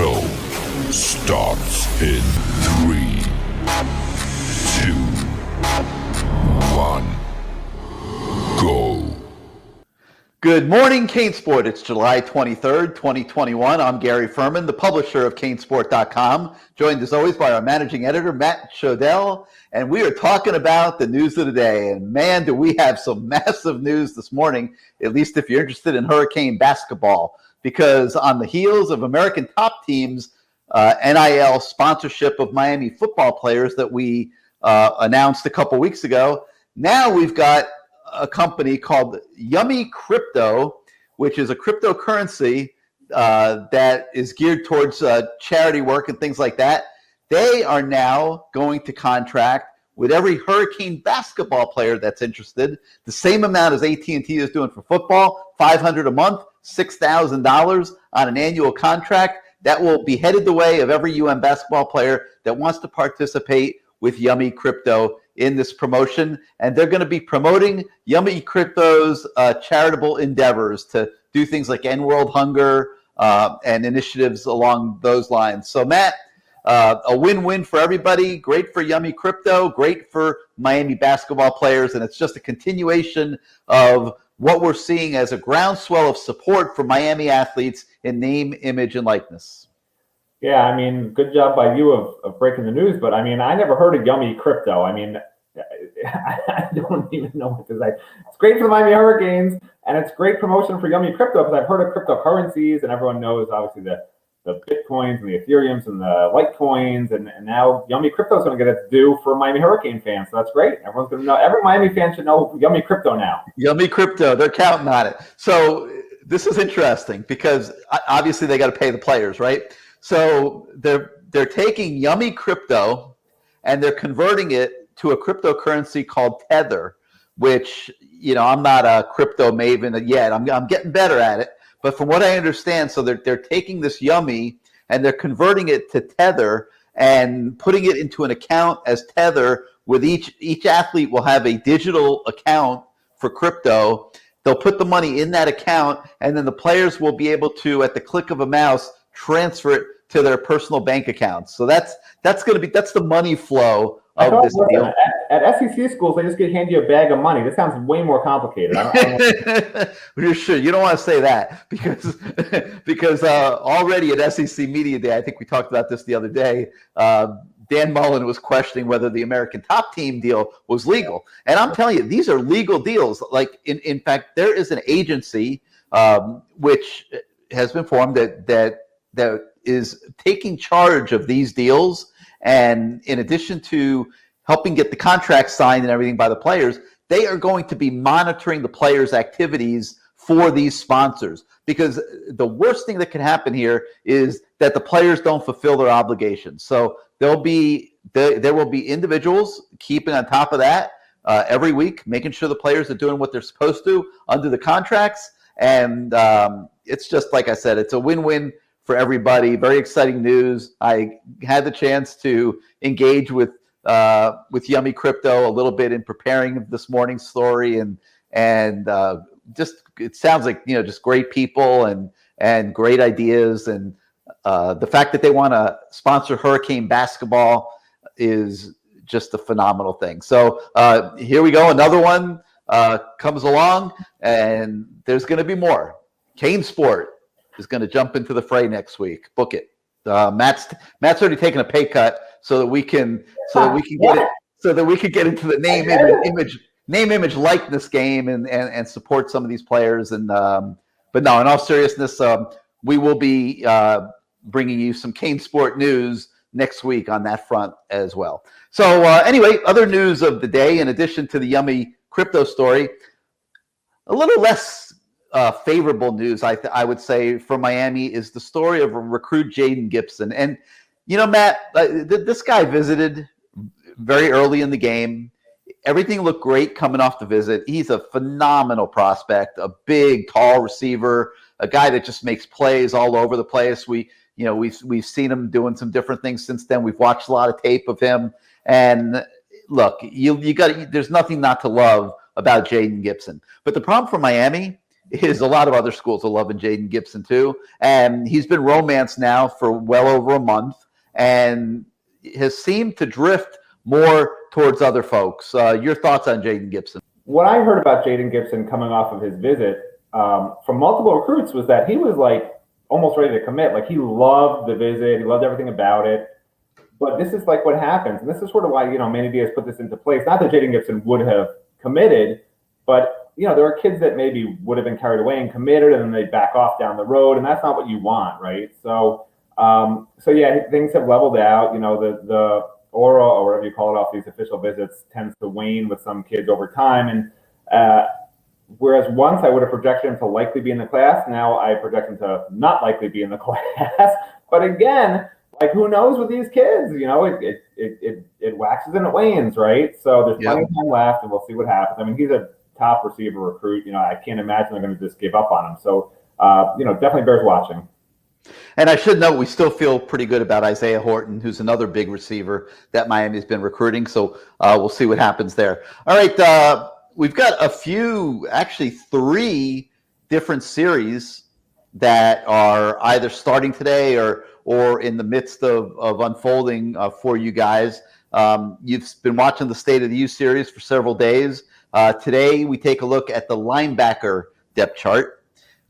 show starts in 3, 2, 1, go. Good morning, CaneSport. It's July 23rd, 2021. I'm Gary Ferman, the publisher of CaneSport.com, joined as always by our managing editor, Matt Shodell, and we are talking about the news of the day. And man, do we have some massive news this morning, at least if you're interested in Hurricane basketball, because on the heels of American Top Team's NIL sponsorship of Miami football players that we announced a couple weeks ago, now we've got a company called Yummy Crypto, which is a cryptocurrency that is geared towards charity work and things like that. They are now going to contract with every Hurricane basketball player that's interested, the same amount as AT&T is doing for football, $500 a month, $6,000 on an annual contract. That will be headed the way of every UM basketball player that wants to participate with Yummy Crypto in this promotion. And they're going to be promoting Yummy Crypto's charitable endeavors to do things like end world hunger and initiatives along those lines. So, Matt, a win-win for everybody. Great for Yummy Crypto, great for Miami basketball players, and it's just a continuation of what we're seeing as a groundswell of support for Miami athletes in name, image, and likeness. Yeah, I mean, good job by you of breaking the news, but I mean, I never heard of Yummy Crypto. I mean, I don't even know what to say. It's great for the Miami Hurricanes, and it's great promotion for Yummy Crypto because I've heard of cryptocurrencies, and everyone knows obviously the Bitcoins and the Ethereums and the Litecoins, and now Yummy Crypto is going to get its due for Miami Hurricane fans. So that's great. Everyone's going to know. Every Miami fan should know Yummy Crypto now. Yummy Crypto, they're counting on it. So this is interesting because obviously they got to pay the players, right? So they're taking Yummy Crypto and they're converting it to a cryptocurrency called Tether, which, you know, I'm not a crypto maven yet. I'm getting better at it. But from what I understand, so they're taking this Yummy and they're converting it to Tether and putting it into an account as Tether. With each athlete will have a digital account for crypto. They'll put the money in that account, and then the players will be able to, at the click of a mouse, transfer it to their personal bank accounts. So that's the money flow of this deal. At SEC schools, they just handed you a bag of money. This sounds way more complicated. You're sure you don't want to say that because already at SEC Media Day, I think we talked about this the other day. Dan Mullen was questioning whether the American Top Team deal was legal, and I'm telling you, these are legal deals. Like in fact, there is an agency which has been formed that is taking charge of these deals, and in addition to helping get the contract signed and everything by the players, they are going to be monitoring the players' activities for these sponsors. Because the worst thing that can happen here is that the players don't fulfill their obligations. So there will be individuals keeping on top of that every week, making sure the players are doing what they're supposed to under the contracts. And it's just, like I said, it's a win-win for everybody. Very exciting news. I had the chance to engage with Yummy Crypto a little bit in preparing this morning's story, and just it sounds like, you know, just great people and great ideas, and the fact that they want to sponsor Hurricane basketball is just a phenomenal thing. So here we go, another one comes along, and there's going to be more. CaneSport is going to jump into the fray next week. Book it. Matt's already taken a pay cut so that we can get into the name image likeness game and support some of these players. And but no, in all seriousness, we will be bringing you some CaneSport news next week on that front as well. So anyway, other news of the day, in addition to the Yummy Crypto story, a little less favorable news, I would say, for Miami is the story of recruit Jaden Gibson. And, you know, Matt, this guy visited very early in the game. Everything looked great coming off the visit. He's a phenomenal prospect, a big, tall receiver, a guy that just makes plays all over the place. We've seen him doing some different things since then. We've watched a lot of tape of him. And look, there's nothing not to love about Jaden Gibson. But the problem for Miami is a lot of other schools are loving Jaden Gibson too. And he's been romanced now for well over a month and has seemed to drift more towards other folks. Your thoughts on Jaden Gibson? What I heard about Jaden Gibson coming off of his visit from multiple recruits was that he was like almost ready to commit. Like he loved the visit. He loved everything about it. But this is like what happens. And this is sort of why, Manny Diaz put this into place. Not that Jaden Gibson would have committed, but, there are kids that maybe would have been carried away and committed and then they back off down the road. And that's not what you want, right? So yeah, things have leveled out. The aura or whatever you call it off these official visits tends to wane with some kids over time. And whereas once I would have projected him to likely be in the class, now I project him to not likely be in the class. But again, like who knows with these kids? It waxes and it wanes, right? So there's plenty of time left, and we'll see what happens. I mean, he's a top receiver recruit. I can't imagine they're going to just give up on him. So definitely bears watching. And I should note, we still feel pretty good about Isaiah Horton, who's another big receiver that Miami's been recruiting. So we'll see what happens there. All right, we've got a few, actually 3 different series that are either starting today or in the midst of unfolding for you guys. You've been watching the State of the U series for several days. Today, we take a look at the linebacker depth chart.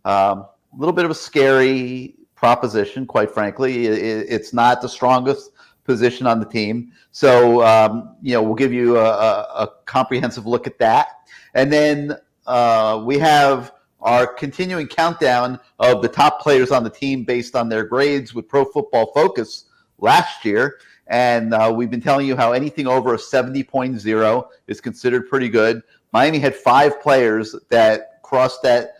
A little bit of a scary proposition, quite frankly. It's not the strongest position on the team. So, we'll give you a comprehensive look at that. And then we have our continuing countdown of the top players on the team based on their grades with Pro Football Focus last year. And we've been telling you how anything over a 70.0 is considered pretty good. Miami had 5 players that crossed that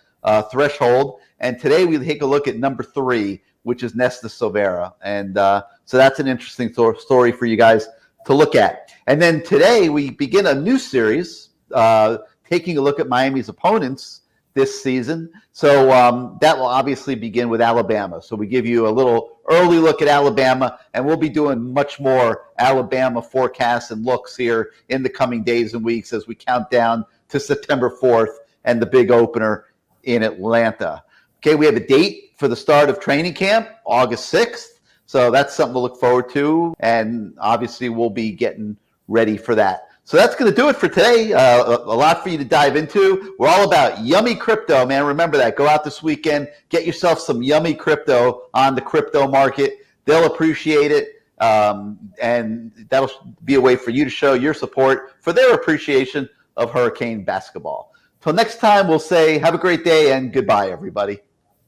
threshold. And today we take a look at number 3, which is Nesta Silvera. And so that's an interesting story for you guys to look at. And then today we begin a new series taking a look at Miami's opponents this season. So that will obviously begin with Alabama. So we give you a little early look at Alabama, and we'll be doing much more Alabama forecasts and looks here in the coming days and weeks as we count down to September 4th and the big opener in Atlanta. Okay, we have a date for the start of training camp, August 6th. So that's something to look forward to, and obviously we'll be getting ready for that. So that's going to do it for today. A lot for you to dive into. We're all about yummy crypto, man. Remember that. Go out this weekend. Get yourself some yummy crypto on the crypto market. They'll appreciate it. And that'll be a way for you to show your support for their appreciation of Hurricane basketball. Till next time, we'll say have a great day and goodbye, everybody.